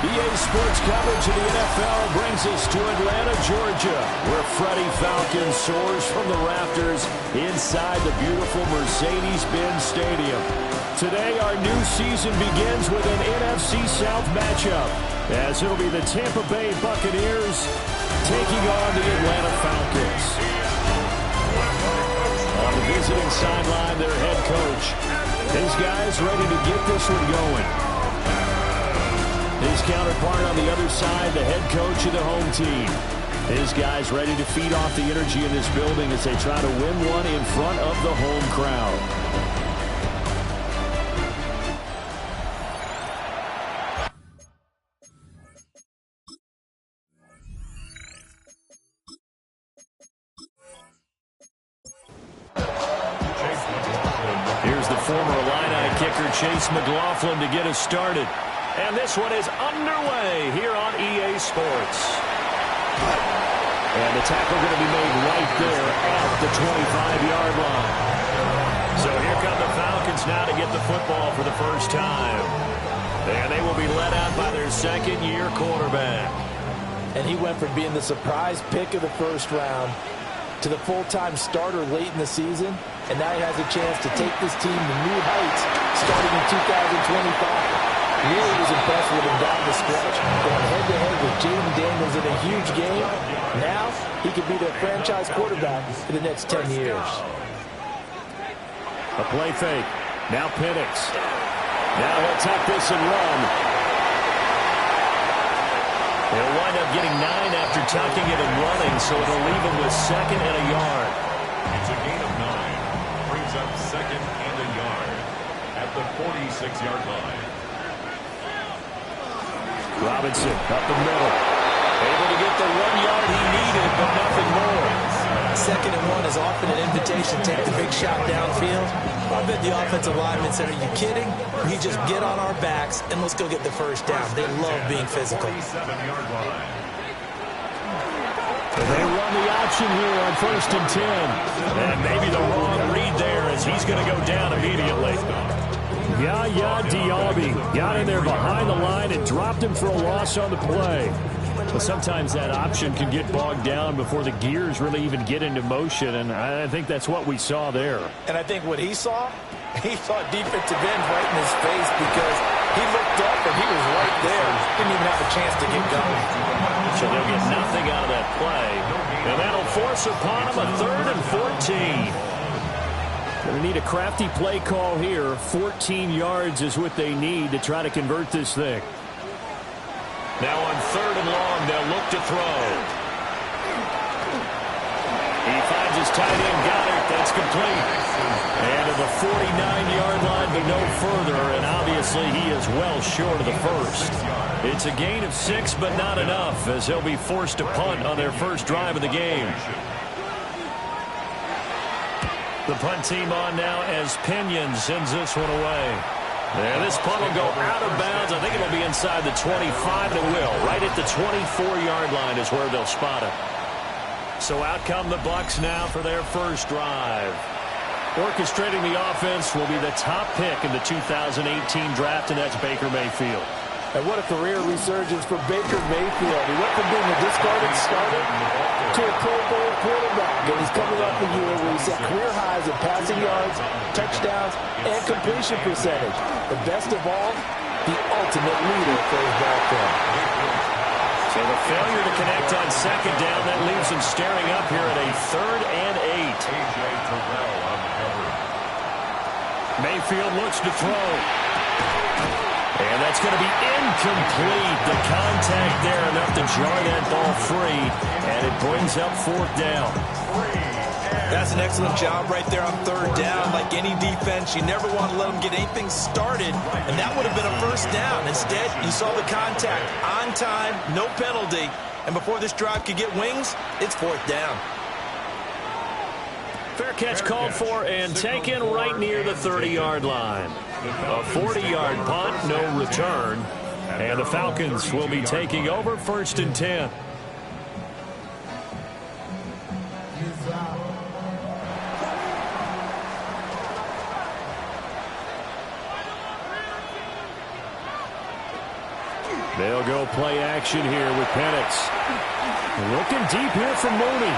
EA Sports coverage of the NFL brings us to Atlanta, Georgia, where Freddie Falcon soars from the rafters inside the beautiful Mercedes-Benz Stadium. Today, our new season begins with an NFC South matchup, as it'll be the Tampa Bay Buccaneers taking on the Atlanta Falcons. On the visiting sideline, their head coach. His guys ready to get this one going. His counterpart on the other side, the head coach of the home team. His guys ready to feed off the energy in this building as they try to win one in front of the home crowd. Here's the former Illini kicker Chase McLaughlin to get us started. And this one is underway here on EA Sports. And the tackle going to be made right there at the 25-yard line. So here come the Falcons now to get the football for the first time. And they will be led out by their second-year quarterback. And he went from being the surprise pick of the first round to the full-time starter late in the season. And now he has a chance to take this team to new heights starting in 2025. Really was impressed with him down the stretch, going head-to-head with Jaden Daniels in a huge game. Now, he could be their franchise quarterback for the next 10 years. A play fake. Now Penix. Now he'll tuck this and run. He'll wind up getting 9 after tucking it and running, so it'll leave him with second and a yard. It's a gain of 9. Brings up second and a yard at the 46-yard line. Robinson up the middle. Able to get the 1 yard he needed, but nothing more. Second and 1 is often an invitation to take the big shot downfield. I bet the offensive linemen said, are you kidding? We just get on our backs and let's go get the first down. They love being physical. They run the option here on 1st and 10. And maybe the wrong read there as he's going to go down immediately. Yaya Diaby got in there behind the line and dropped him for a loss on the play. But sometimes that option can get bogged down before the gears really even get into motion, and I think that's what we saw there. And I think what he saw defensive end right in his face because he looked up and he was right there. Didn't even have a chance to get going. So they'll get nothing out of that play, and that'll force upon him a 3rd and 14. They need a crafty play call here. 14 yards is what they need to try to convert this thing. Now on 3rd and long, they'll look to throw. He finds his tight end, got it. That's complete. And to the 49-yard line, but no further, and obviously he is well short of the first. It's a gain of 6, but not enough, as they'll be forced to punt on their first drive of the game. The punt team on now as Pinion sends this one away. And this punt will go out of bounds. I think it'll be inside the 25, and it will. Right at the 24-yard line is where they'll spot it. So out come the Bucs now for their first drive. Orchestrating the offense will be the top pick in the 2018 draft, and that's Baker Mayfield. And what a career resurgence for Baker Mayfield. He went from being a discarded starter to a Pro Bowl quarterback. And he's coming off a year where he set career highs in passing yards, touchdowns, and completion percentage. The best of all, the ultimate leader for his ball club. So the failure to connect on 2nd down, that leaves him staring up here at a 3rd and 8. Mayfield looks to throw. And that's going to be incomplete. The contact there enough to jar that ball free, and it brings up 4th down. That's an excellent job right there on third down. Like any defense, you never want to let them get anything started, and that would have been a first down. Instead, you saw the contact on time, no penalty, and before this drive could get wings, it's fourth down. Fair catch called for and taken right near the 30-yard line. A 40-yard punt, no return. And the Falcons will be taking over 1st and 10. They'll go play action here with Penix. Looking deep here for Mooney.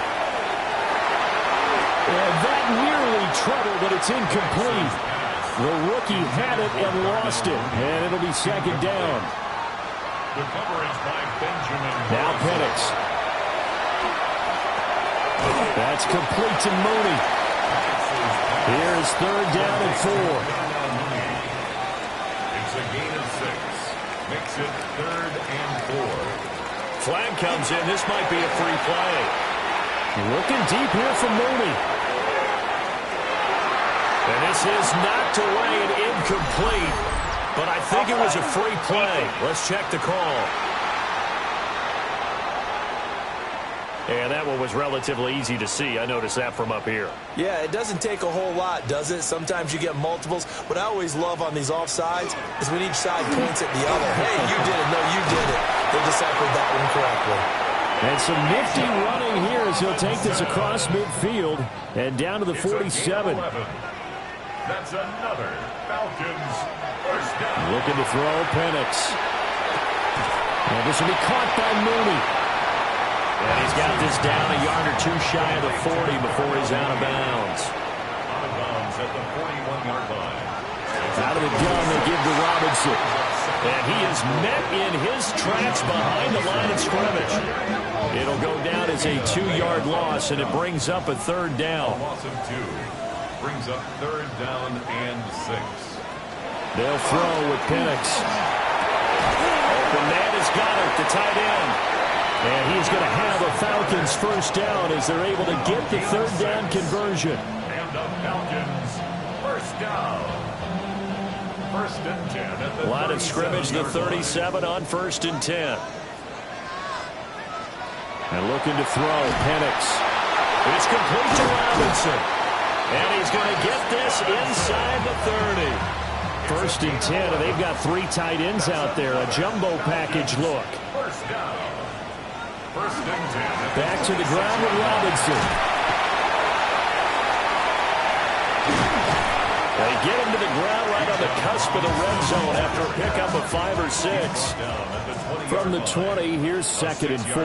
And that nearly trouble, but it's incomplete. The rookie had it and lost it. And it'll be second down. The coverage by Benjamin. Now Penix. That's complete to Mooney. Here's third down and 4. It's a gain of 6. Makes it 3rd and 4. Flag comes in. This might be a free play. Looking deep here for Mooney. And this is knocked away and incomplete. But I think it was a free play. Let's check the call. And that one was relatively easy to see. I noticed that from up here. Yeah, it doesn't take a whole lot, does it? Sometimes you get multiples. What I always love on these offsides is when each side points at the other. Hey, you did it. No, you did it. They deciphered that one correctly. And some nifty running here as he'll take this across midfield and down to the 47. That's another Falcons first down. Looking to throw Penix. And this will be caught by Mooney. And he's got this down a yard or two shy of the 40 before he's out of bounds. Out of bounds at the 41-yard line. Out of the gun, they give to Robinson. And he is met in his tracks behind the line of scrimmage. It'll go down as a 2-yard loss, and it brings up a third down. A loss of 2. Brings up 3rd down and 6. They'll throw with Penix. Open man has got it, the tight end. And he's going to have a Falcons first down as they're able to get the third down conversion. And the Falcons first down. 1st and 10 at the line of scrimmage, the 37 on 1st and 10. And looking to throw, Penix. It's complete to Robinson. And he's going to get this inside the 30. 1st and 10, and they've got 3 tight ends out there. A jumbo package look. First down. 1st and 10. Back to the ground with Robinson. They get him to the ground right on the cusp of the red zone after a pickup of 5 or 6. From the 20, here's 2nd and 4.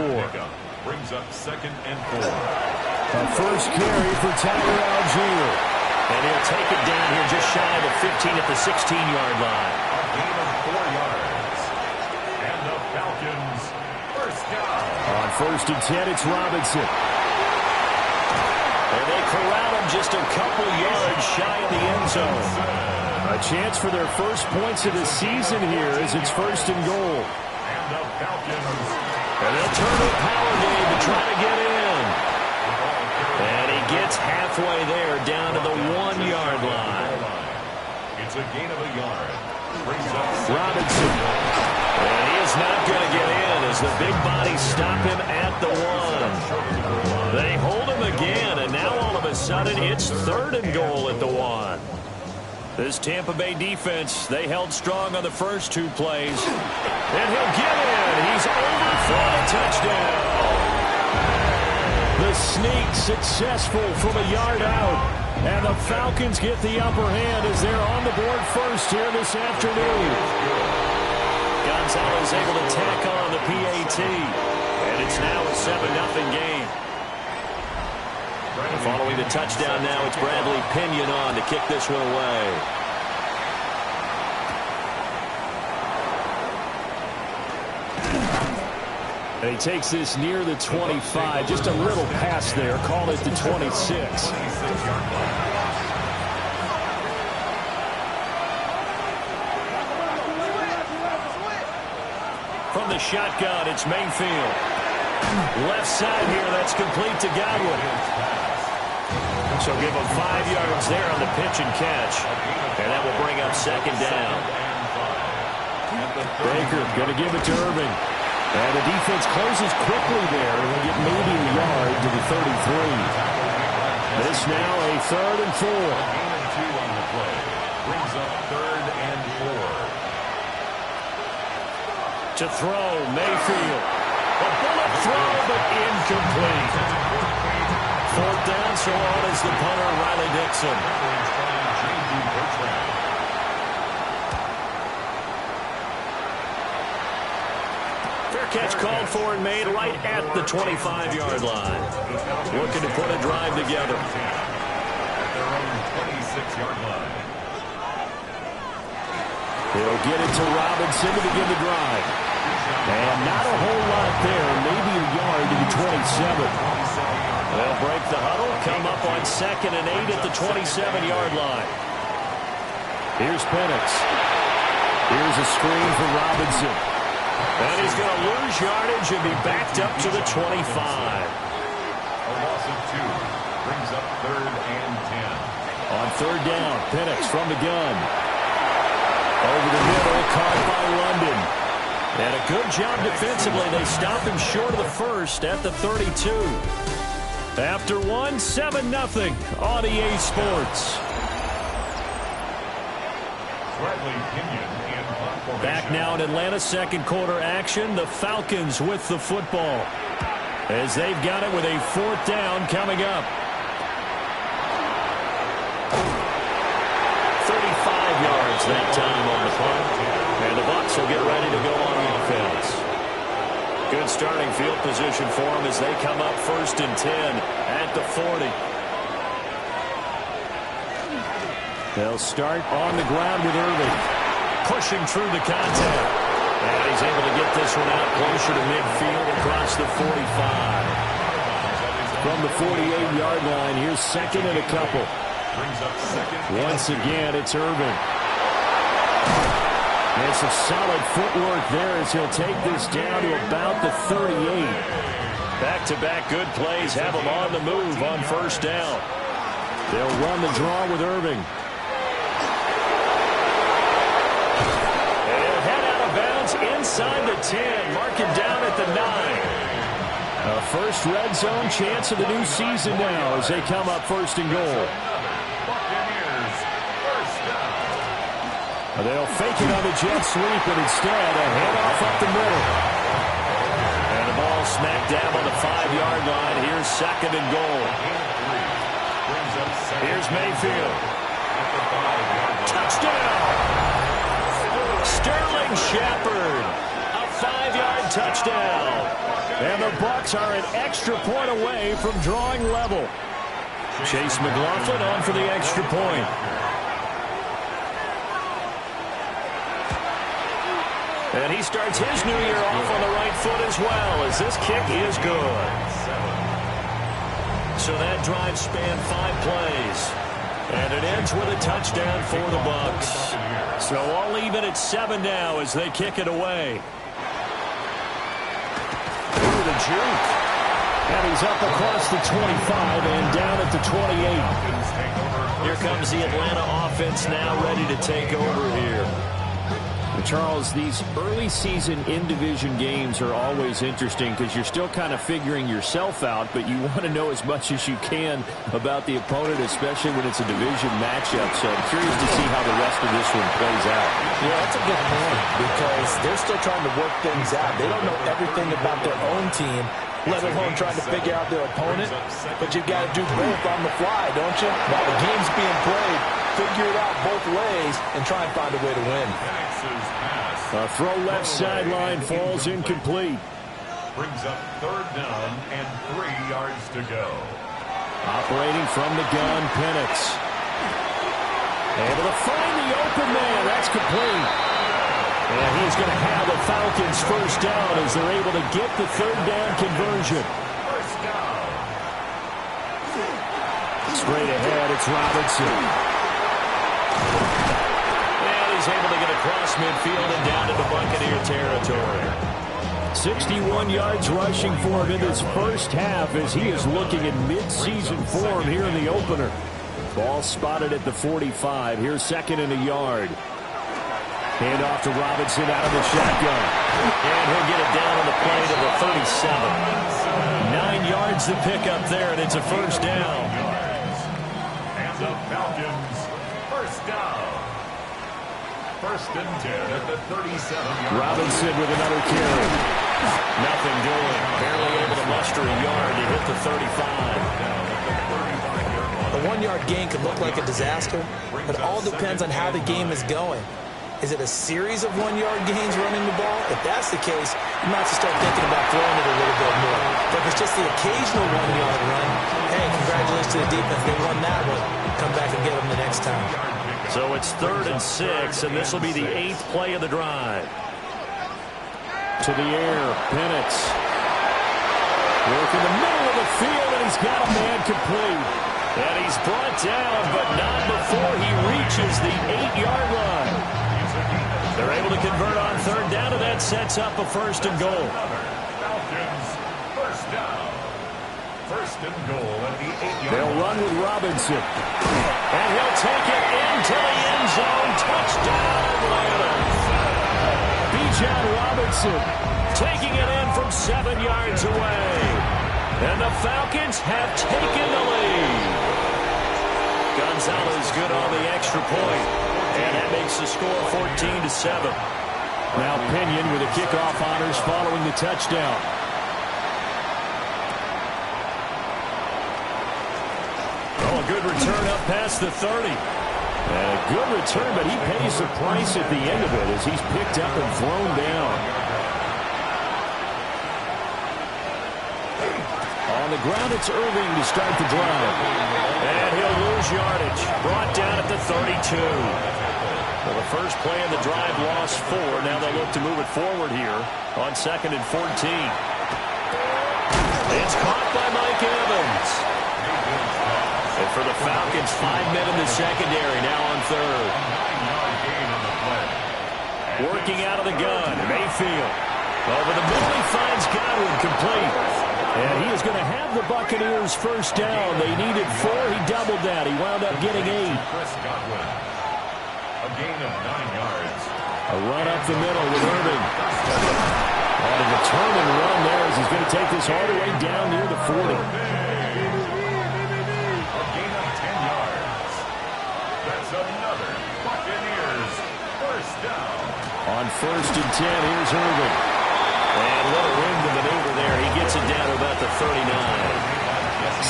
Brings up 2nd and 4. A first carry for Tyler Algier. And he'll take it down here just shy of the 15 at the 16-yard line. A gain of 4 yards. And the Falcons first down. On 1st and 10, it's Robinson. And they corral him just a couple yards shy of the end zone. A chance for their first points of the season here as it's 1st and goal. And the Falcons. And they'll turn to a power game to try to get in. And he gets halfway there down to the 1-yard line. It's a gain of a yard. Brings up Robinson. And he is not going to get in as the big bodies stop him at the 1. They hold him again, and now all of a sudden it's 3rd and goal at the 1. This Tampa Bay defense, they held strong on the first 2 plays. And he'll get in. He's over for a touchdown. The sneak successful from a yard out. And the Falcons get the upper hand as they're on the board first here this afternoon. Gonzalez able to tack on the PAT. And it's now a 7-0 game. Following the touchdown now, it's Bradley Pinion on to kick this one away. And he takes this near the 25. Just a little pass there. Call it the 26. From the shotgun, it's Mayfield. Left side here, that's complete to Godwin. So give him 5 yards there on the pitch and catch. And that will bring up second down. Baker going to give it to Irving. And the defense closes quickly there. And they get maybe a yard to the 33. This now a 3rd and 4. Gain of 2 on the play. Brings up 3rd and 4. To throw, Mayfield. A bullet throw, but incomplete. 4th down, so on is the punter, Riley Dixon. Fair catch called for and made right at the 25-yard line. Looking to put a drive together. At their own 26-yard line. He'll get it to Robinson to begin the drive. And not a whole lot there. Maybe a yard to the 27. They'll break the huddle, come up on 2nd and 8 at the 27-yard line. Here's Penix. Here's a screen for Robinson. And he's going to lose yardage and be backed up to the 25. A loss of 2 brings up 3rd and 10. On 3rd down, Penix from the gun. Over the middle, caught by London. And a good job defensively. They stop him short of the first at the 32. After 1, 7-0 on EA Sports. Back now in Atlanta's second quarter action. The Falcons with the football as they've got it with a 4th down coming up. 35 yards that time on the punt. And the Bucs will get ready to go on offense. Good starting field position for them as they come up 1st and 10 at the 40. They'll start on the ground with Irving. Pushing through the contact. And he's able to get this one out closer to midfield across the 45. From the 48-yard line, here's 2nd and a couple. Brings up 2nd. Once again, it's Irving. And some solid footwork there as he'll take this down to about the 38. Back-to-back good plays have him on the move on 1st down. They'll run the draw with Irving. Inside the 10, marking down at the 9. A first red zone chance of the new season now as they come up 1st and goal. Buccaneers, 1st down. They'll fake it on the jet sweep, but instead a handoff up the middle. And the ball smack dab on the 5-yard line. Here's 2nd and goal. Here's Mayfield. Touchdown! Sterling Shepard, a 5-yard touchdown. And the Bucs are an extra point away from drawing level. Chase McLaughlin on for the extra point. And he starts his new year off on the right foot as well, as this kick is good. So that drive spanned 5 plays. And it ends with a touchdown for the Bucs. So all even at 7 now as they kick it away. Ooh, the juke. And he's up across the 25 and down at the 28. Here comes the Atlanta offense now ready to take over here. Charles, these early season in-division games are always interesting because you're still kind of figuring yourself out, but you want to know as much as you can about the opponent, especially when it's a division matchup. So I'm curious to see how the rest of this one plays out. Yeah, that's a good point because they're still trying to work things out. They don't know everything about their own team, let alone trying to figure out their opponent. But you've got to do both on the fly, don't you? While the game's being played, figure it out both ways and try and find a way to win. A throw left sideline falls incomplete. Brings up 3rd down and 3 yards to go. Operating from the gun, Penix. Able to find the open man. That's complete. And he's going to have the Falcons 1st down as they're able to get the 3rd down conversion. 1st down. Straight ahead, it's Robinson. He's able to get across midfield and down into Buccaneer territory. 61 yards rushing for him in this first half as he is looking in mid-season form here in the opener. Ball spotted at the 45. Here's second and a yard. Hand off to Robinson out of the shotgun. And he'll get it down on the play to the 37. 9 yards to pick up there, and it's a first down. And the Falcons, first down. First and 10 at the 37. Robinson with another carry. Nothing doing. Barely able to muster a yard to hit the 35. A 1-yard gain could look like a disaster, but it all depends on how the game is going. Is it a series of 1-yard gains running the ball? If that's the case, you might have to start thinking about throwing it a little bit more. But if it's just the occasional 1-yard run, hey, congratulations to the defense. They won that one. Come back and get them the next time. So it's 3rd and 6, and this will be the 8th play of the drive. To the air, Penix. Work in the middle of the field, and he's got a man complete. And he's brought down, but not before he reaches the 8-yard line. They're able to convert on 3rd down, and that sets up a 1st and goal. Falcons, first down. 1st and goal at the 8-yard They'll line. run with Robinson. And he'll take it into the end zone. Touchdown, Lions. Bijan Robinson Taking it in from 7 yards away. And the Falcons have taken the lead. Gonzalez good on the extra point. And that makes the score 14-7. Now Pinion with the kickoff honors following the touchdown. Oh, a good return up past the 30. And a good return, but he pays the price at the end of it as he's picked up and thrown down. On the ground, it's Irving to start the drive. And he'll lose yardage. Brought down at the 32. Well, the first play of the drive lost 4. Now they'll look to move it forward here on 2nd and 14. It's caught by Mike Evans. And for the Falcons, 5 men in the secondary, now on 3rd. Working out of the gun, Mayfield. Over the middle, he finds Godwin complete. And he is going to have the Buccaneers first down. They needed 4. He doubled that. He wound up getting 8. Chris Godwin. A gain of 9 yards. A run up the middle with Irving. On a determined run there as he's going to take this all the way down near the 40. A gain of 10 yards. That's another Buccaneers first down. On 1st and 10, here's Irving. And what a room to maneuver there. He gets it down to about the 39.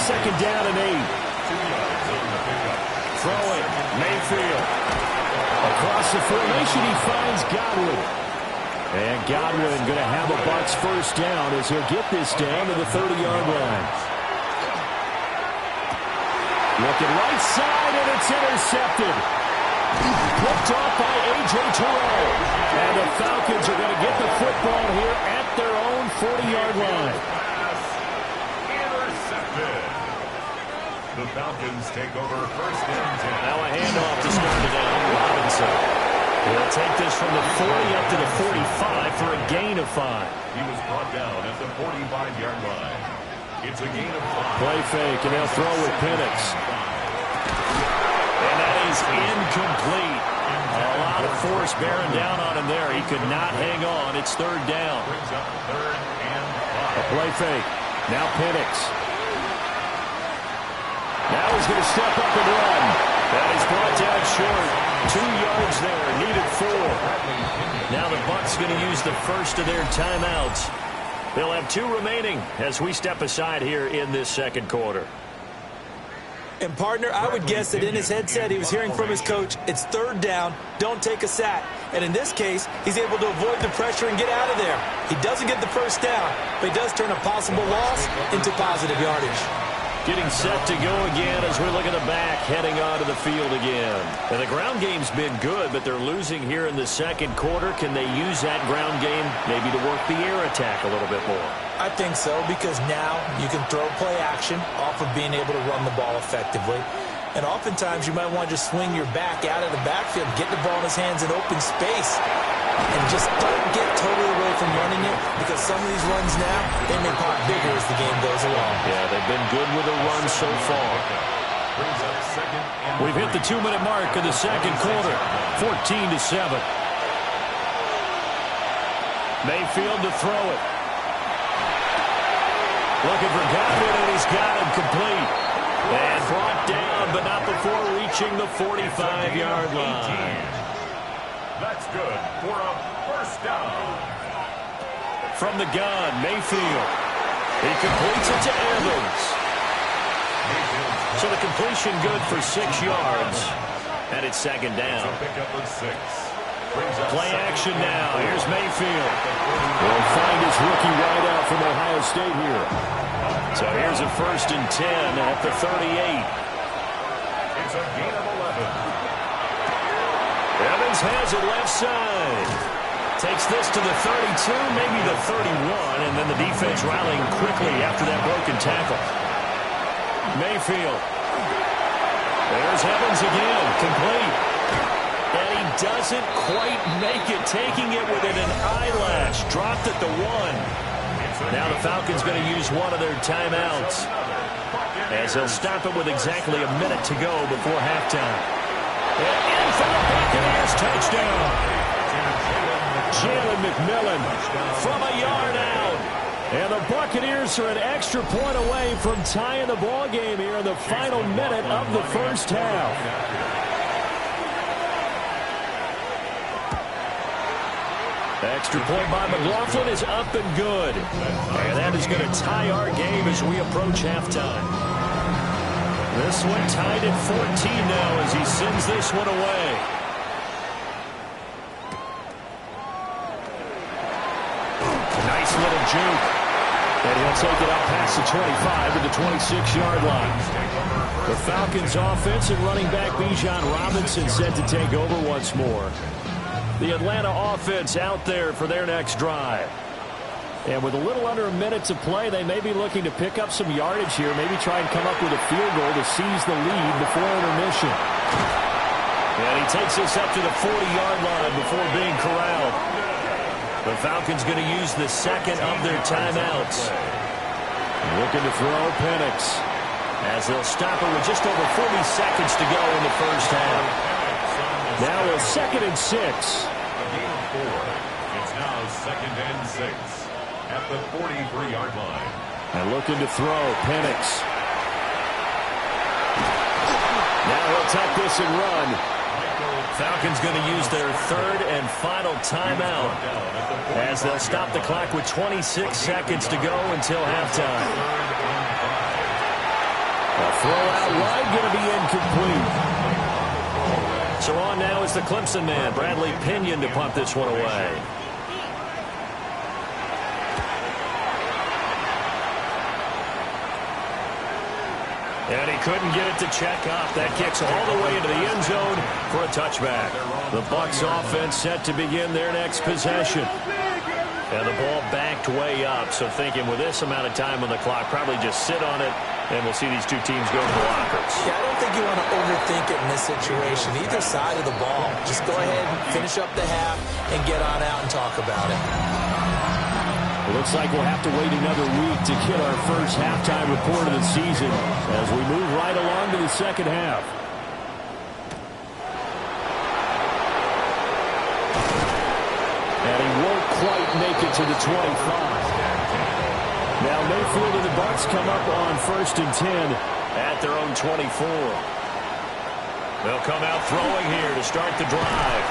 2nd down and 8. 2 yards on the pickup. Throwing, Mayfield. Across the formation, he finds Godwin. And Godwin going to have a Bucs first down as he'll get this down to the 30-yard line. Looking right side, and it's intercepted. Picked off by A.J. Terrell. And the Falcons are going to get the football here at their own 40-yard line. Pass intercepted. The Falcons take over 1st and 10. Now a handoff to start it out. Robinson. He'll take this from the 40 up to the 45 for a gain of 5. He was brought down at the 45-yard line. It's a gain of 5. Play fake, and they'll throw with Penix. And that is incomplete. A lot of force bearing down on him there. He could not hang on. It's 3rd down. Brings up 3rd and A 5. play fake. Now Penix. Now he's going to step up and run. That is brought down short. 2 yards there. Needed 4. Now the Bucs going to use the first of their timeouts. They'll have 2 remaining as we step aside here in this 2nd quarter. And, partner, I would guess that in his headset he was hearing from his coach, it's 3rd down, don't take a sack. And in this case, he's able to avoid the pressure and get out of there. He doesn't get the first down, but he does turn a possible loss into positive yardage. Getting set to go again as we look at the back, heading onto the field again. And the ground game's been good, but they're losing here in the 2nd quarter. Can they use that ground game maybe to work the air attack a little bit more? I think so, because now you can throw play action off of being able to run the ball effectively. And oftentimes you might want to just swing your back out of the backfield, get the ball in his hands in open space. and just don't get totally away from running it, because some of these runs now, they may pop bigger as the game goes along. Yeah, they've been good with a run so far. We've hit the 2-minute mark of the second quarter, 14-7. Mayfield to throw it. Looking for Godwin, and he's got him complete. And brought down, but not before reaching the 45-yard line. That's good for a first down. From the gun, Mayfield. He completes it to Evans. So the completion good for 6 yards. And it's second down. Play action now. Here's Mayfield. Will find his rookie wideout from Ohio State here. So here's a 1st and 10 at the 38. It's a gain of 11. Evans has it left side. Takes this to the 32, maybe the 31, and then the defense rallying quickly after that broken tackle. Mayfield. There's Evans again, complete. And he doesn't quite make it, taking it within an eyelash. Dropped at the 1. Now the Falcons going to use one of their timeouts, as they'll stop it with exactly a minute to go before halftime. And in for the Buccaneers, touchdown. Jalen McMillan from a yard out. And the Buccaneers are an extra point away from tying the ball game here in the final minute of the first half. Extra point by McLaughlin is up and good. And that is going to tie our game as we approach halftime. This one tied at 14 now as he sends this one away. Nice little juke. And he'll take it out past the 25 to the 26-yard line. The Falcons offense and running back Bijan Robinson set to take over once more. The Atlanta offense out there for their next drive. And with a little under a minute to play, they may be looking to pick up some yardage here, maybe try and come up with a field goal to seize the lead before intermission. And he takes this up to the 40-yard line before being corralled. The Falcons going to use the second of their timeouts. Looking to throw Penix, as they'll stop it with just over 40 seconds to go in the first half. Now a 2nd and 6. It's now 2nd and 6 at the 43-yard line. And looking to throw, Penix. Now he'll tuck this and run. Falcons going to use their 3rd and final timeout, as they'll stop the clock with 26 seconds to go until halftime. A throw out wide going to be incomplete. So on now is the Clemson man, Bradley Pinion, to punt this one away. And he couldn't get it to check up. That kicks all the way into the end zone for a touchback. The Bucs offense set to begin their next possession. And the ball backed way up, so thinking with this amount of time on the clock, probably just sit on it, and we'll see these two teams go to the lockers. Yeah, I don't think you want to overthink it in this situation, either side of the ball. Just go ahead and finish up the half and get on out and talk about it. Looks like we'll have to wait another week to get our first halftime report of the season as we move right along to the second half. And he won't quite make it to the 25. Now Mayfield and the Bucs come up on 1st and 10 at their own 24. They'll come out throwing here to start the drive.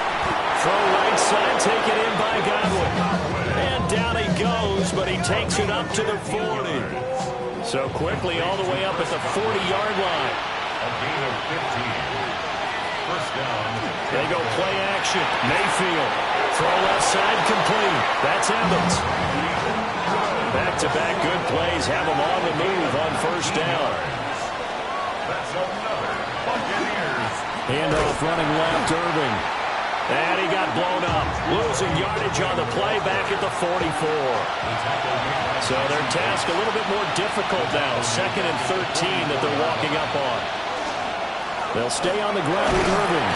Throw right side, taken in by Godwin. And down he goes, but he takes it up to the 40. So quickly all the way up at the 40-yard line. A gain of 15. First down. They go play action. Mayfield. Throw left side, complete. That's Evans. Back-to-back good plays have them on the move on first down. That's another Buccaneers. Handoff running left, Irving. And he got blown up. Losing yardage on the play back at the 44. So their task a little bit more difficult now. 2nd and 13 that they're walking up on. They'll stay on the ground with Irving.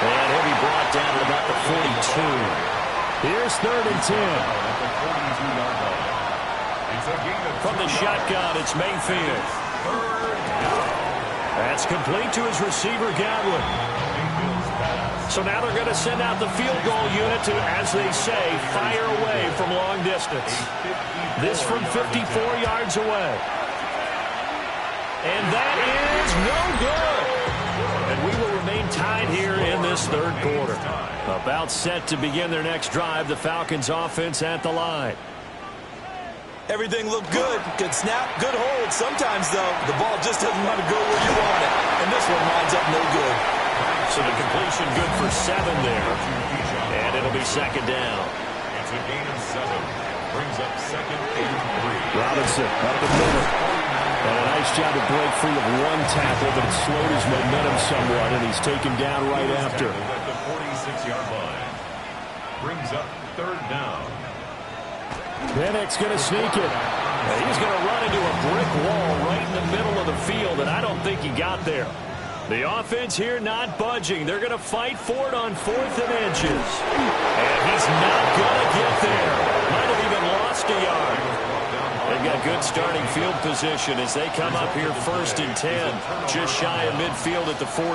And he'll be brought down at about the 42. Here's 3rd and 10. At the 42-yard line. It's a gain of From the shotgun, it's Mayfield. That's complete to his receiver, Godwin. So now they're going to send out the field goal unit to, as they say, fire away from long distance. This from 54 yards away. And that is no good. And we will remain tied here in this 3rd quarter. About set to begin their next drive, the Falcons offense at the line. Everything looked good. Good snap, good hold. Sometimes, though, the ball just doesn't want to go where you want it. And this one winds up no good. So the completion good for 7 there. And it'll be 2nd down. It's a gain of 7. Brings up 2nd and 3. Robinson up the middle. And a nice job to break free of one tackle, but it slowed his momentum somewhat, and he's taken down right after. At the 46-yard line. Brings up 3rd down. Bennett's going to sneak it. He's going to run into a brick wall right in the middle of the field, and I don't think he got there. The offense here not budging. They're going to fight for it on 4th and inches. And he's not going to get there. Might have even lost a yard. They've got good starting field position as they come up here 1st and 10. Just shy of midfield at the 48.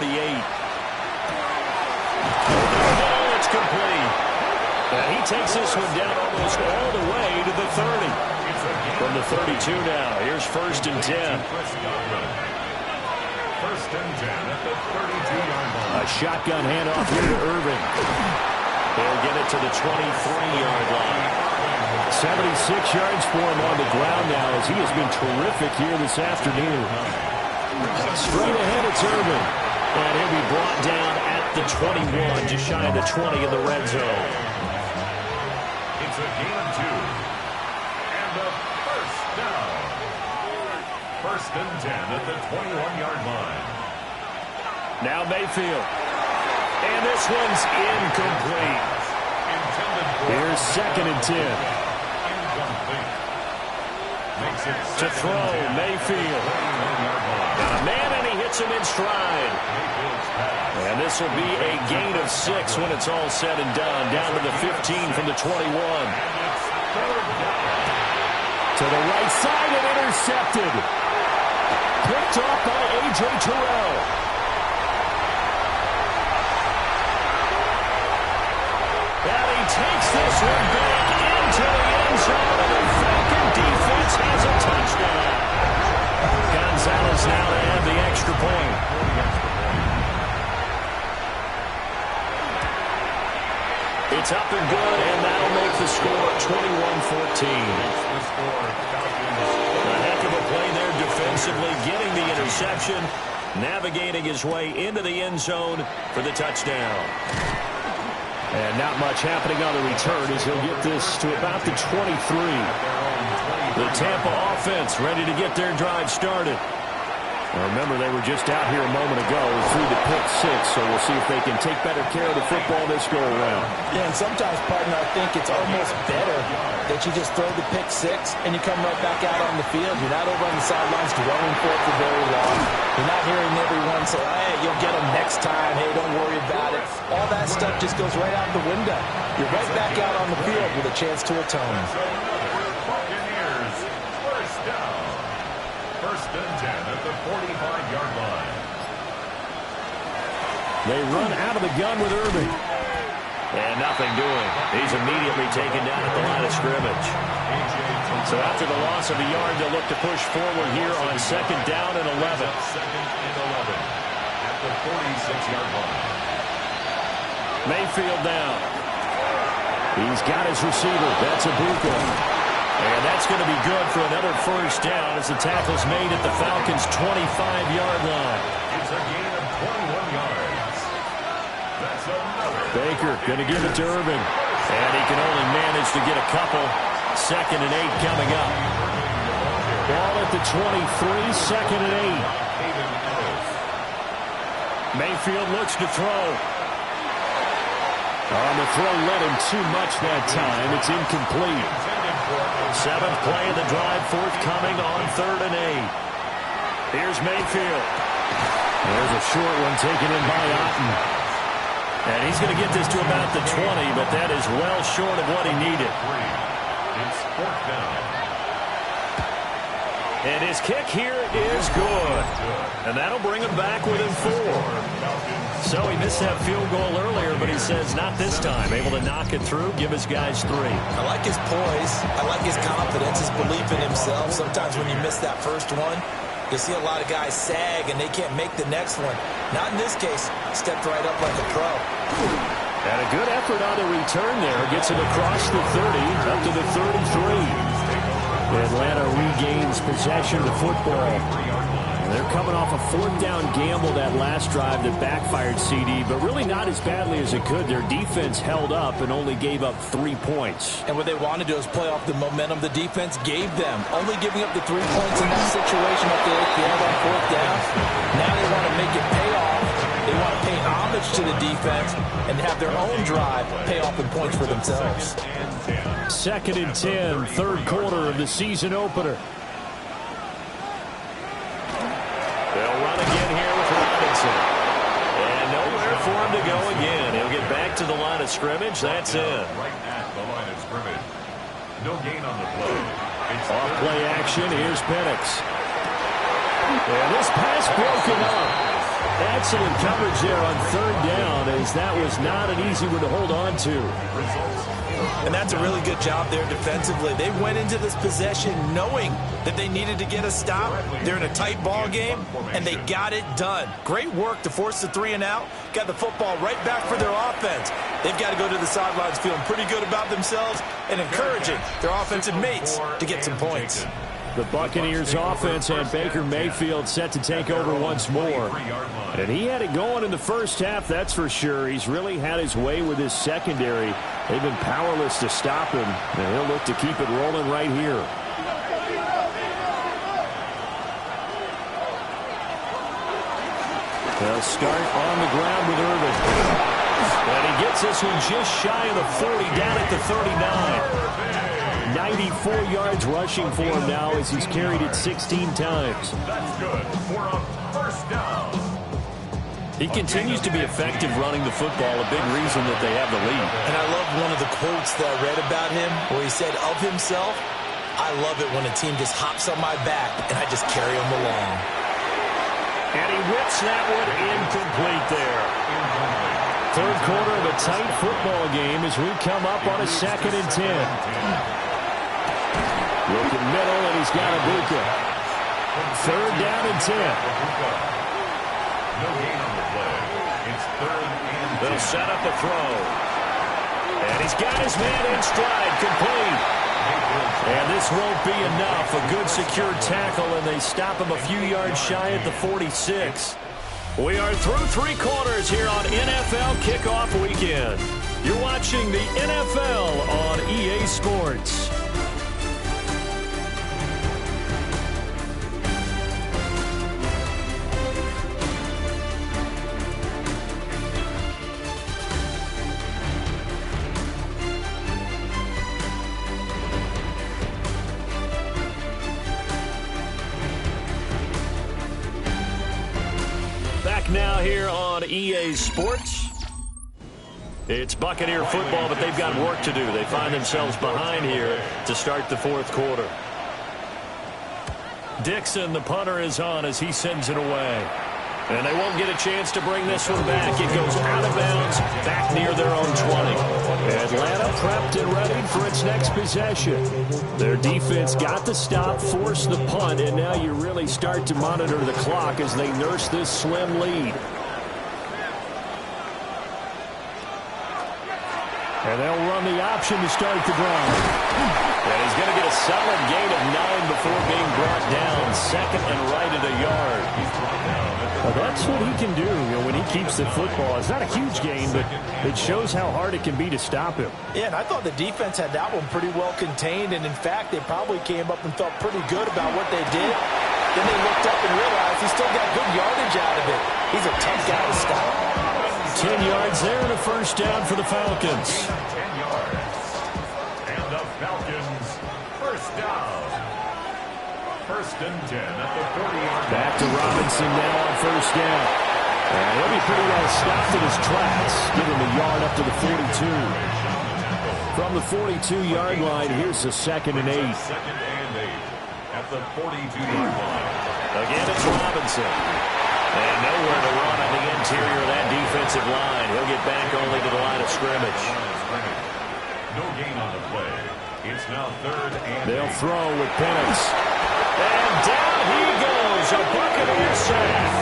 Oh, it's complete. He takes this one down almost all the way to the 30. From the 32 now, here's 1st and 10. 1st and 10 at the 32-yard line. A shotgun handoff here to Irving. They'll get it to the 23-yard line. 76 yards for him on the ground now as he has been terrific here this afternoon. Straight ahead, it's Irving. And he'll be brought down at the 21, just shy of the 20 in the red zone. It's a gain of 2. And a 1st down. 1st and 10 at the 21-yard line. Now Mayfield. And this one's incomplete. Here's 2nd and 10. Incomplete. Makes it To throw, Mayfield. Got a man, and he hits him in stride. And this will be a gain of 6 when it's all said and done. Down to the 15 from the 21. To the right side and intercepted. Picked off by A.J. Terrell. And he takes this one back into the end zone, and the Falcon defense has a touchdown. Gonzalez now to have the extra point. It's up and good, and that'll make the score 21-14. A heck of a play there defensively, getting the interception, navigating his way into the end zone for the touchdown. And not much happening on the return as he'll get this to about the 23. The Tampa offense ready to get their drive started. Now remember, they were just out here a moment ago through the pick 6, so we'll see if they can take better care of the football this go-around. Yeah, and sometimes, partner, I think it's almost better that you just throw the pick 6 and you come right back out on the field. You're not over on the sidelines dwelling for it for very long. You're not hearing everyone say, hey, you'll get them next time. Hey, don't worry about it. All that stuff just goes right out the window. You're right back out on the field with a chance to atone. Buccaneers, 1st down. 1st and 10 at the 45-yard line. They run out of the gun with Irving. And nothing doing. He's immediately taken down at the line of scrimmage. So after the loss of a yard, they'll look to push forward here on 2nd down and 11. 2nd and 11 at the 46-yard line. Mayfield down. He's got his receiver. That's Ibuka. And that's going to be good for another 1st down as the tackle's made at the Falcons' 25-yard line. It's a gain of 21 yards. That's another. Baker going to give it to Irving. And he can only manage to get a couple. 2nd and 8 coming up. Ball at the 23, 2nd and 8. Mayfield looks to throw. On the throw led him too much that time. It's incomplete. 7th play of the drive, forthcoming on 3rd and 8. Here's Mayfield. There's a short one taken in by Otten. And he's going to get this to about the 20, but that is well short of what he needed. It's 4th down. And his kick here is good. And that'll bring him back within 4. So he missed that field goal earlier, but he says not this time. Able to knock it through, give his guys 3. I like his poise. I like his confidence, his belief in himself. Sometimes when you miss that first one, you see a lot of guys sag and they can't make the next one. Not in this case. Stepped right up like a pro. And a good effort on the return there. Gets him across the 30, up to the 33. Atlanta regains possession of the football. They're coming off a 4th down gamble that last drive that backfired, CD, but really not as badly as it could. Their defense held up and only gave up 3 points. And what they wanted to do is play off the momentum the defense gave them. Only giving up the 3 points in that situation after they had on 4th down. Now they want to make it pay off. They want to pay homage to the defense and have their own drive pay off in points for themselves. 2nd and 10, 3rd quarter of the season opener. They'll run again here with Robinson. And nowhere for him to go again. He'll get back to the line of scrimmage. That's it. Right at the line of scrimmage. No gain on the play. Off play action. Here's Penix. And this pass broken up. Excellent coverage there on 3rd down, as that was not an easy one to hold on to. And that's a really good job there defensively. They went into this possession knowing that they needed to get a stop. They're in a tight ball game, and they got it done. Great work to force the 3 and out. Got the football right back for their offense. They've got to go to the sidelines feeling pretty good about themselves and encouraging their offensive mates to get some points. The Buccaneers offense had Baker Mayfield set to take over once more. And he had it going in the first half, that's for sure. He's really had his way with his secondary. They've been powerless to stop him, and he'll look to keep it rolling right here. They'll start on the ground with Irvin. And he gets this one just shy of the 40, down at the 39. 94 yards rushing for him now as he's carried it 16 times. That's good for a 1st down. He continues to be effective running the football, a big reason that they have the lead. And I love one of the quotes that I read about him where he said of himself, I love it when a team just hops on my back and I just carry them along. And he whips that one incomplete there. 3rd quarter of a tight football game as we come up on a 2nd and 10. Looking middle, and he's got Ibuka. 3rd down and 10. No gain on the play. It's 3rd and 10. They'll set up a throw. And he's got his man in stride, complete. And this won't be enough. A good secure tackle, and they stop him a few yards shy at the 46. We are through 3 quarters here on NFL Kickoff Weekend. You're watching the NFL on EA Sports. Now here on EA Sports. It's Buccaneer football, but they've got work to do. They find themselves behind here to start the 4th quarter. Dixon, the punter, is on as he sends it away. And they won't get a chance to bring this one back. It goes out of bounds, back near their own 20. Atlanta prepped and ready for its next possession. Their defense got the stop, forced the punt, and now you really start to monitor the clock as they nurse this slim lead. And they'll run the option to start the drive. And he's going to get a solid gain of 9 before being brought down. 2nd and right at a yard. Well, that's what he can do, when he keeps the football. It's not a huge gain, but it shows how hard it can be to stop him. Yeah, and I thought the defense had that one pretty well contained, and in fact, they probably came up and felt pretty good about what they did. Then they looked up and realized he still got good yardage out of it. He's a tough guy to stop. 10 yards there and a 1st down for the Falcons. 10 yards. And the Falcons, 1st down. 1st and 10 at the 40-yard line. Back to Robinson now on 1st down. And he'll be pretty well stopped in his tracks. Give him a yard up to the 42. From the 42-yard line, here's the 2nd and 8. Second and 8 at the 42-yard line. Again, it's Robinson. And nowhere to run on the interior of that defensive line. He'll get back only to the line of scrimmage. No gain on the play. It's now 3rd and They'll 8. throw with Penix. And down he goes. A Buccaneer sack.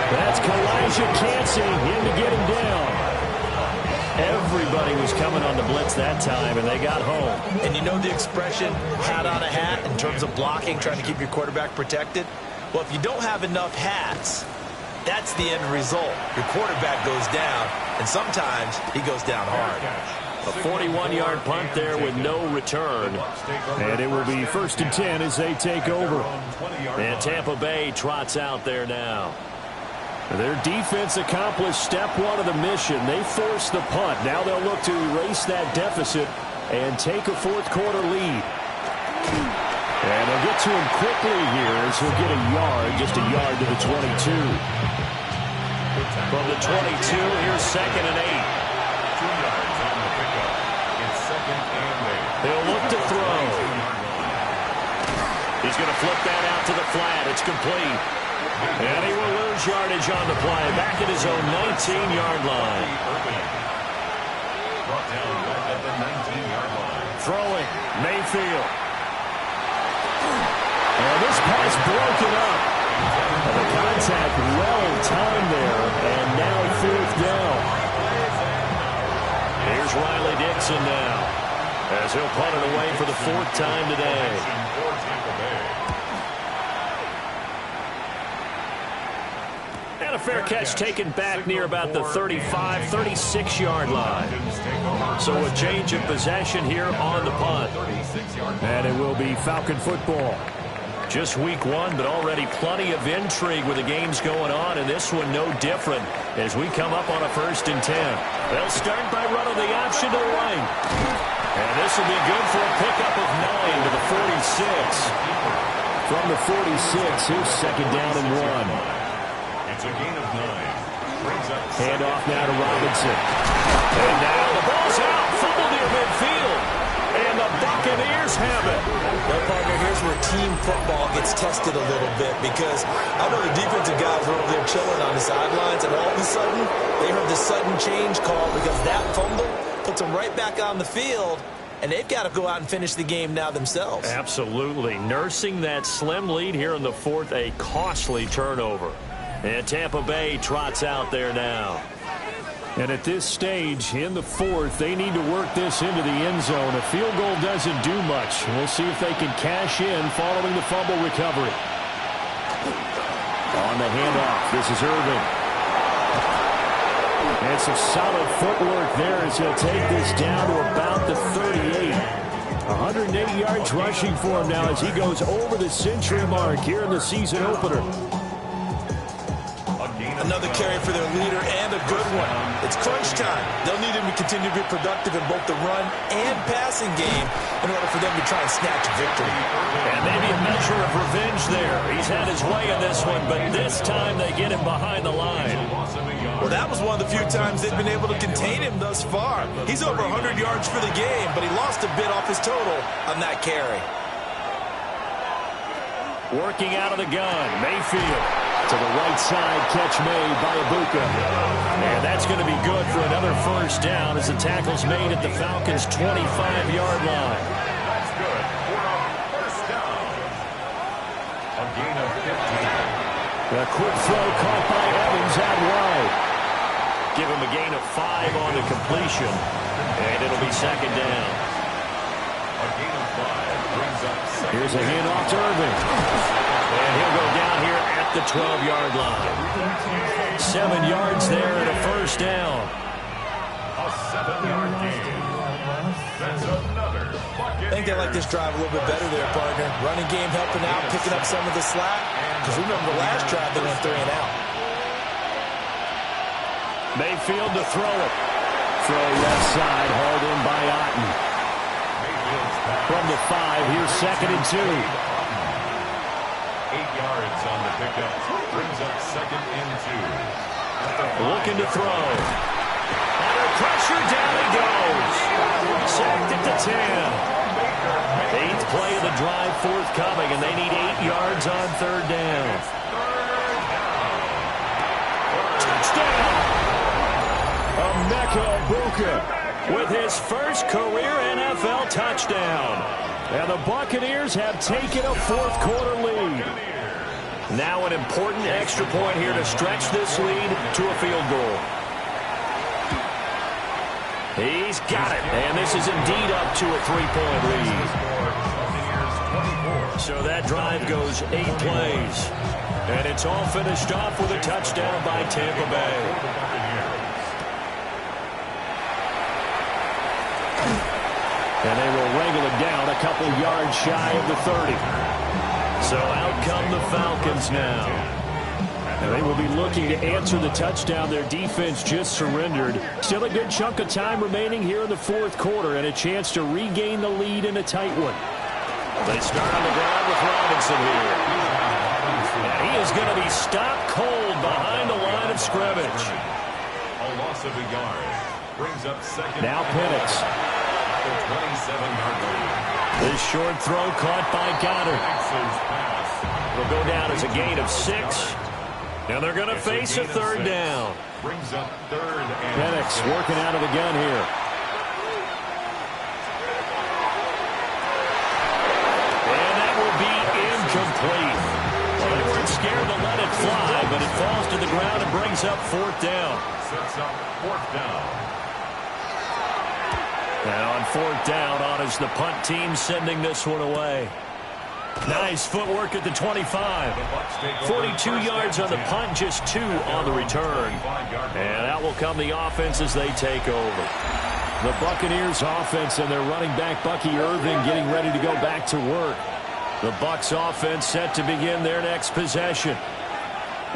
That's Kalijah Cansey in to get him down. Everybody was coming on the blitz that time, and they got home. And you know the expression, hat on a hat, in terms of blocking, trying to keep your quarterback protected? Well, if you don't have enough hats, that's the end result. Your quarterback goes down, and sometimes he goes down hard. A 41-yard punt there with no return. And it will be 1st and 10 as they take over. And Tampa Bay trots out there now. Their defense accomplished step 1 of the mission. They forced the punt. Now they'll look to erase that deficit and take a 4th quarter lead. And they'll get to him quickly here as he'll get a yard, just a yard to the 22. From the 22, here's 2nd and 8. 2 yards on the pickup. It's 2nd and 8. He'll look to throw. He's going to flip that out to the flat. It's complete. And he will lose yardage on the play. Back at his own 19-yard line. Brought down back at the 19-yard line. Throwing, Mayfield. And this pass broken up. And the contact well timed there. And now 4th down. Here's Riley Dixon now, as he'll punt it away for the 4th time today. For Tampa Bay. And a fair catch taken back near about the 35, 36-yard line. So a change of possession here on the punt. And it will be Falcon football. Just week 1, but already plenty of intrigue with the games going on, and this one no different as we come up on a 1st and 10. They'll start by running the option to the right. And this will be good for a pickup of 9 to the 46. From the 46, here's 2nd down and 1. It's a gain of 9. Brings up Hand off now to Robinson. And now the ball's out. Fumble near midfield. And the Buccaneers have it. Well, partner, here's where team football gets tested a little bit, because I know the defensive guys were over there chilling on the sidelines, and all of a sudden they heard the sudden change call because that fumble puts them right back on the field, and they've got to go out and finish the game now themselves. Absolutely. Nursing that slim lead here in the 4th, a costly turnover. And Tampa Bay trots out there now. And at this stage, in the 4th, they need to work this into the end zone. A field goal doesn't do much. We'll see if they can cash in following the fumble recovery. On the handoff, this is Irvin. And some solid footwork there as he'll take this down to about the 38. 180 yards rushing for him now as he goes over the century mark here in the season opener. Another carry for their leader, and a good one. It's crunch time. They'll need him to continue to be productive in both the run and passing game in order for them to try and snatch a victory. And maybe a measure of revenge there. He's had his way in this one, but this time they get him behind the line. Well, that was one of the few times they've been able to contain him thus far. He's over 100 yards for the game, but he lost a bit off his total on that carry. Working out of the gun, Mayfield. To the right side, catch made by Ibuka. And that's going to be good for another 1st down as the tackle's made at the Falcons' 25-yard line. That's good for a 1st down. A gain of 15. A quick throw caught by Evans out wide. Give him a gain of 5 on the completion. And it'll be 2nd down. A gain of 5 brings up 2nd. Here's a handoff to Irvin. And he'll go down here at the 12-yard line. 7 yards there and a 1st down. A 7-yard gain. That's another bucket. I think they like this drive a little bit better there, partner. Running game helping out, picking up some of the slack. Because remember the last drive, they went 3 and out. Mayfield to throw it. Throw left side, hauled in by Otten. From the 5, here's 2nd and 2. 8 yards on the pickup. Brings up 2nd and 2. Looking to throw. Under pressure, down he goes. Sacked at the 10. 8th play of the drive forthcoming, and they need 8 yards on 3rd down. Touchdown! Emeka Egbuka with his first career NFL touchdown. And the Buccaneers have taken a 4th quarter lead. Now an important extra point here to stretch this lead to a field goal. He's got it, and this is indeed up to a 3-point lead. So that drive goes 8 plays, and it's all finished off with a touchdown by Tampa Bay. And they will wrangle it down a couple yards shy of the 30. So out come the Falcons now. And they will be looking to answer the touchdown their defense just surrendered. Still a good chunk of time remaining here in the 4th quarter and a chance to regain the lead in a tight one. They start on the ground with Robinson here. And he is going to be stopped cold behind the line of scrimmage. A loss of a yard brings up second. Now Penix. 27-yard lead. This short throw caught by Goddard. Will go down as a gain of 6. And they're going to face a 3rd down. Brings up 3rd and Penix working out of the gun here. And that will be incomplete. Well, they weren't scared to let it fly, but it falls to the ground and brings up 4th down. sets up 4th down. And on 4th down, on is the punt team sending this one away. Nice footwork at the 25. 42 yards on the punt, just 2 on the return. And out will come the offense as they take over. The Buccaneers offense and their running back Bucky Irving getting ready to go back to work. The Bucs offense set to begin their next possession.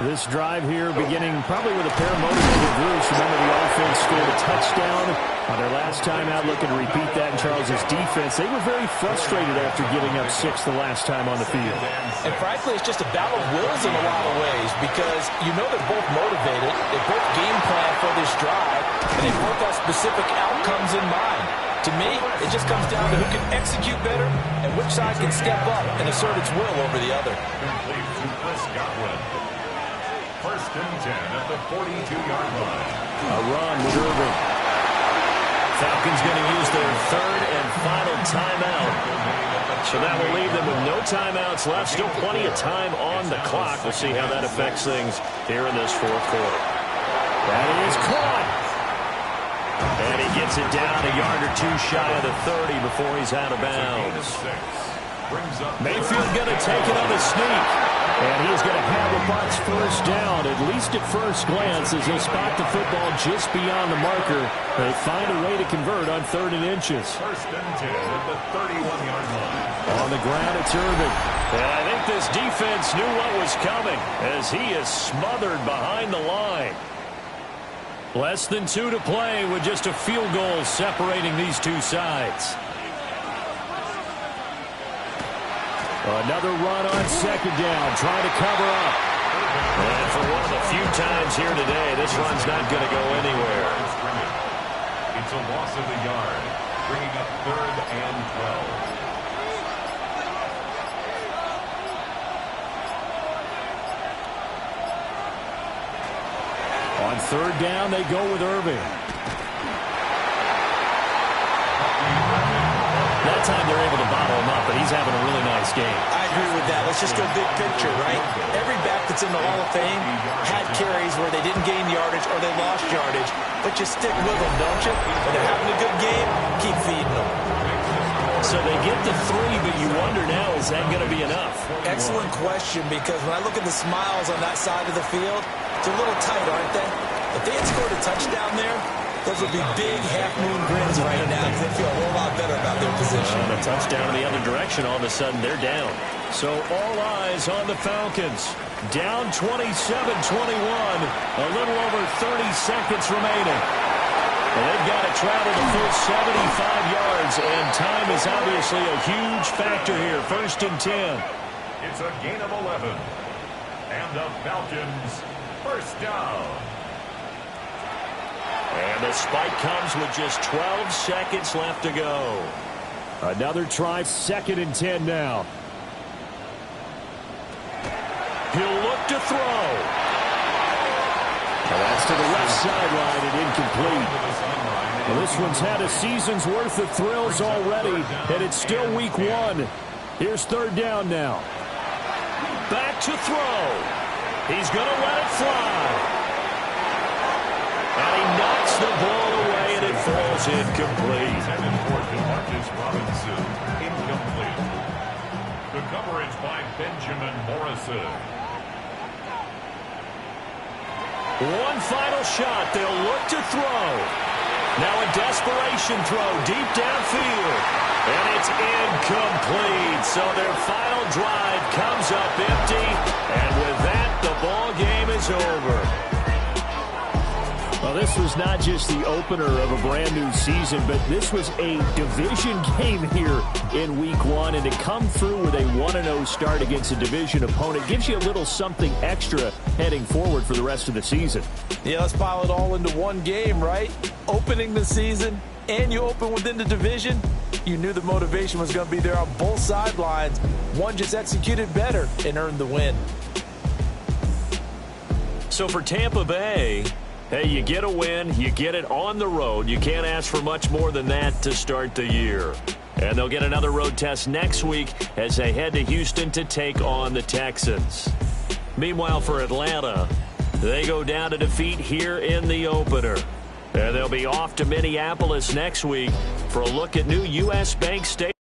This drive here beginning probably with a pair of motivated Bruce. Remember, the offense scored a touchdown on their last time out. Looking to repeat that in Charles's defense. They were very frustrated after giving up 6 the last time on the field. And frankly, it's just a battle of wills in a lot of ways because you know they're both motivated. They both game plan for this drive, and they both have specific outcomes in mind. To me, it just comes down to who can execute better and which side can step up and assert its will over the other. Complete to Chris Godwin. 1st and 10 at the 42-yard line. A run with Irving. Falcons going to use their 3rd and final timeout. So that will leave them with no timeouts left. Still plenty of time on the clock. We'll see how that affects things here in this 4th quarter. That is caught. And he gets it down a yard or 2 shy of the 30 before he's out of bounds. Mayfield going to take it on the sneak. And he's going to have the Bucs 1st down, at least at first glance, as they spot the football just beyond the marker. They find a way to convert on 3rd and inches. 1st and 10 at the 31-yard line. On the ground, it's Irving. And I think this defense knew what was coming as he is smothered behind the line. Less than 2 to play with just a field goal separating these two sides. Another run on 2nd down, trying to cover up. And for one of the few times here today, this run's not going to go anywhere. It's a loss of a yard, bringing up 3rd and 12. On 3rd down, they go with Irving. That time they're able to bottle him up, but he's having a really nice game. I agree with that. Let's just go big picture, right? Every back that's in the Hall of Fame had carries where they didn't gain yardage or they lost yardage, but you stick with them, don't you? When they're having a good game, keep feeding them. So they get the 3, but you wonder now, is that going to be enough? Excellent question, because when I look at the smiles on that side of the field, it's a little tight, aren't they? If they had scored a touchdown there, those would be big half-moon grins right now because they feel a whole lot better about their position. And a touchdown in the other direction, all of a sudden they're down. So all eyes on the Falcons. Down 27-21, a little over 30 seconds remaining. And they've got to travel the full 75 yards, and time is obviously a huge factor here. 1st and 10. It's a gain of 11. And the Falcons 1st down. And the spike comes with just 12 seconds left to go. Another try, 2nd and 10 now. He'll look to throw. And that's to the left sideline and incomplete. Well, this one's had a season's worth of thrills already, and it's still week 1. Here's 3rd down now. Back to throw. He's going to let it fly. And he knocks the ball away, and it falls incomplete. Incomplete. The coverage by Benjamin Morrison. One final shot. They'll look to throw. Now a desperation throw deep downfield. And it's incomplete. So their final drive comes up empty. And with that, the ball game is over. Well, this was not just the opener of a brand new season, but this was a division game here in week 1. And to come through with a 1-0 start against a division opponent gives you a little something extra heading forward for the rest of the season. Yeah, let's pile it all into one game, right? Opening the season, and you open within the division. You knew the motivation was going to be there on both sidelines. One just executed better and earned the win. So for Tampa Bay, hey, you get a win, you get it on the road. You can't ask for much more than that to start the year. And they'll get another road test next week as they head to Houston to take on the Texans. Meanwhile, for Atlanta, they go down to defeat here in the opener. And they'll be off to Minneapolis next week for a look at new U.S. Bank Stadium.